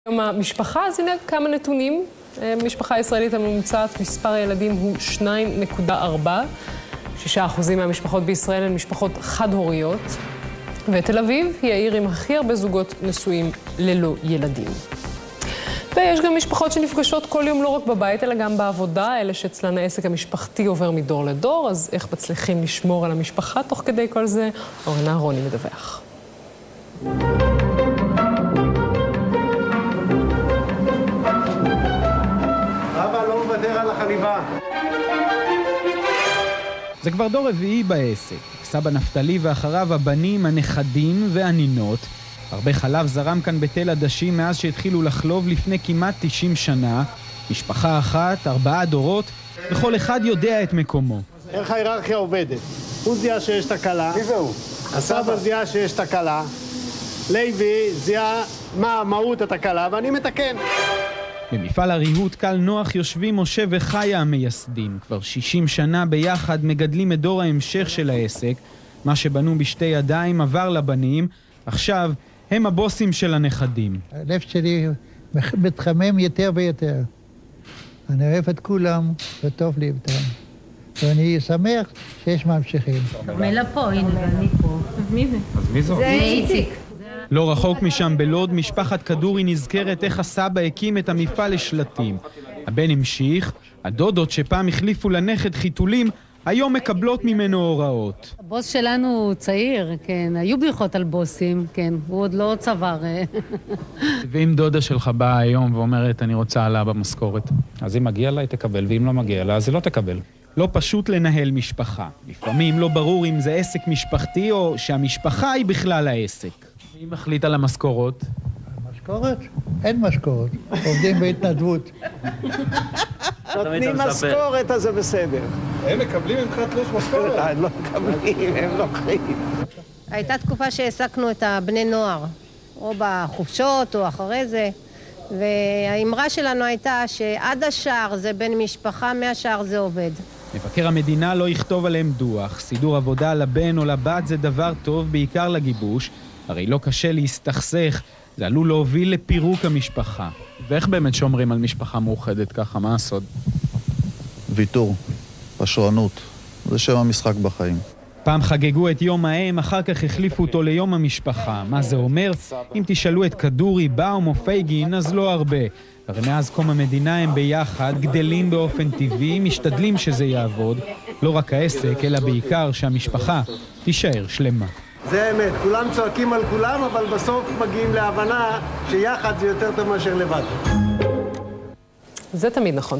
יום המשפחה, אז הנה כמה נתונים. משפחה ישראלית הממוצעת, מספר הילדים הוא 2.4. 6% מהמשפחות בישראל הן משפחות חד-הוריות. ותל אביב היא העיר עם הכי הרבה זוגות נשואים ללא ילדים. ויש גם משפחות שנפגשות כל יום לא רק בבית, אלא גם בעבודה. אלה שאצלן העסק המשפחתי עובר מדור לדור, אז איך מצליחים לשמור על המשפחה תוך כדי כל זה? אורן אהרוני מדווח. אבא לא מוותר על החליבה. זה כבר דור רביעי בעסק. סבא נפתלי ואחריו הבנים, הנכדים והנינות. הרבה חלב זרם כאן בתל עדשים מאז שהתחילו לחלוב לפני כמעט 90 שנה. משפחה אחת, 4 דורות, וכל אחד יודע את מקומו. איך ההיררכיה עובדת? הוא זיהה שיש תקלה. מי זה הוא? הסבא זיהה שיש תקלה. לוי זיהה מה מהות התקלה, ואני מתקן. במפעל הריהוט קל נוח יושבים משה וחיה המייסדים. כבר 60 שנה ביחד מגדלים את דור ההמשך של העסק. מה שבנו בשתי ידיים עבר לבנים. עכשיו הם הבוסים של הנכדים. הלב שלי מתחמם יותר ויותר. אני אוהב את כולם וטוב לי איתם. ואני שמח שיש ממשיכים. כרמלה פה, הנה, ואני פה. אז מי זה? אז מי זו? זה איציק. לא רחוק משם בלוד, משפחת כדורי נזכרת איך הסבא הקים את המפעל לשלטים. הבן המשיך, הדודות שפעם החליפו לנכד חיתולים, היום מקבלות ממנו הוראות. הבוס שלנו הוא צעיר, כן, היו בדיחות על בוסים, כן, הוא עוד לא צבר. ואם דודה שלך באה היום ואומרת אני רוצה עלה במשכורת? אז אם מגיע לה היא תקבל, ואם לא מגיע לה אז היא לא תקבל. לא פשוט לנהל משפחה. לפעמים לא ברור אם זה עסק משפחתי או שהמשפחה היא בכלל העסק. מי מחליט על המשכורות? משכורת? אין משכורת. עובדים בהתנדבות. נותנים משכורת, אז זה בסדר. הם מקבלים ממך תלוש משכורת? לא מקבלים, הם לוקחים. הייתה תקופה שהעסקנו את הבני נוער, או בחופשות או אחרי זה, והאמרה שלנו הייתה שעד השער זה בן משפחה, מהשער זה עובד. מבקר המדינה לא יכתוב עליהם דוח. סידור עבודה לבן או לבת זה דבר טוב, בעיקר לגיבוש. הרי לא קשה להסתכסך, זה עלול להוביל לפירוק המשפחה. ואיך באמת שומרים על משפחה מאוחדת ככה? מה הסוד? ויתור, פשרנות, זה שם המשחק בחיים. פעם חגגו את יום האם, אחר כך החליפו אותו ליום המשפחה. מה זה אומר? אם תשאלו את כדורי, באום או פייגין, אז לא הרבה. הרי מאז קום המדינה הם ביחד, גדלים באופן טבעי, משתדלים שזה יעבוד. לא רק העסק, אלא בעיקר שהמשפחה תישאר שלמה. זה האמת, כולם צועקים על כולם, אבל בסוף מגיעים להבנה שיחד זה יותר טוב מאשר לבד. זה תמיד נכון.